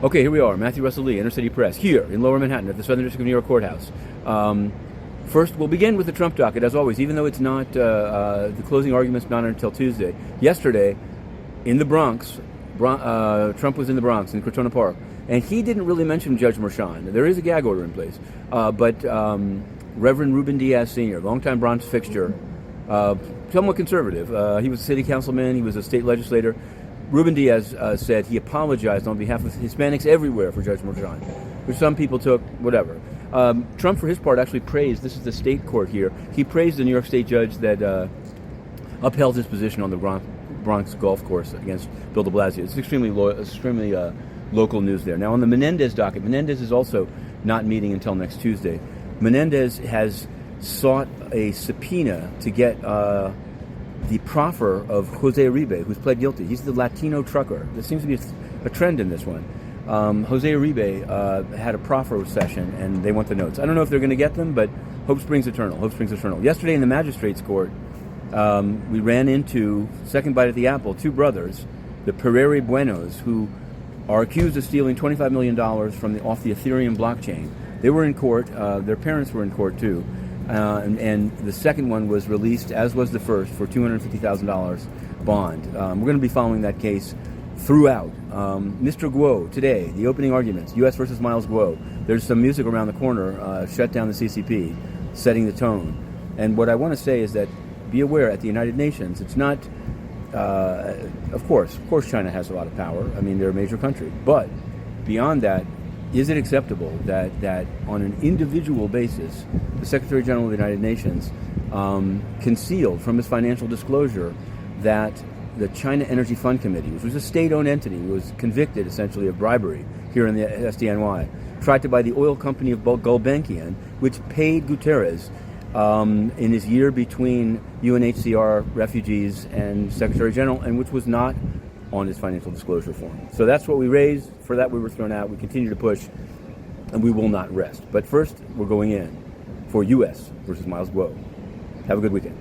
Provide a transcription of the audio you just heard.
Okay, here we are, Matthew Russell Lee, Inner City Press, here in Lower Manhattan at the Southern District of New York Courthouse. First, we'll begin with the Trump docket, as always, even though it's not, the closing argument's not until Tuesday. Yesterday, in the Bronx, Trump was in the Bronx, in Crotona Park, and he didn't really mention Judge Merchan. There is a gag order in place, but Reverend Ruben Diaz Sr., longtime Bronx fixture, somewhat conservative. He was a city councilman, he was a state legislator. Ruben Diaz said he apologized on behalf of Hispanics everywhere for Judge Merchan, which some people took, whatever. Trump, for his part, actually praised, this is the state court here, he praised the New York State judge that upheld his position on the Bronx golf course against Bill de Blasio. It's extremely local news there. Now, on the Menendez docket, Menendez is also not meeting until next Tuesday. Menendez has sought a subpoena to get the proffer of Jose Uribe, who's pled guilty. He's the Latino trucker. There seems to be a trend in this one. Jose Uribe had a proffer session, and they want the notes. I don't know if they're going to get them, but hope springs eternal. Hope springs eternal. Yesterday in the magistrate's court, we ran into, second bite at the apple, two brothers, the Pereira Buenos, who are accused of stealing $25 million off the Ethereum blockchain. They were in court. Their parents were in court, too. And the second one was released, as was the first, for $250,000 bond. We're going to be following that case throughout. Mr. Guo, today, the opening arguments, U.S. versus Miles Guo. There's some music around the corner, shut down the CCP, setting the tone. And what I want to say is that be aware, at the United Nations, it's not, of course China has a lot of power. I mean, they're a major country. But beyond that, is it acceptable that on an individual basis, the Secretary General of the United Nations concealed from his financial disclosure that the China Energy Fund Committee, which was a state-owned entity, was convicted essentially of bribery here in the SDNY, tried to buy the oil company of Gulbenkian, which paid Guterres in his year between UNHCR refugees and Secretary General, and which was not on his financial disclosure form. So that's what we raised. For that, we were thrown out. We continue to push, and we will not rest. But first, we're going in for U.S. versus Miles Guo. Have a good weekend.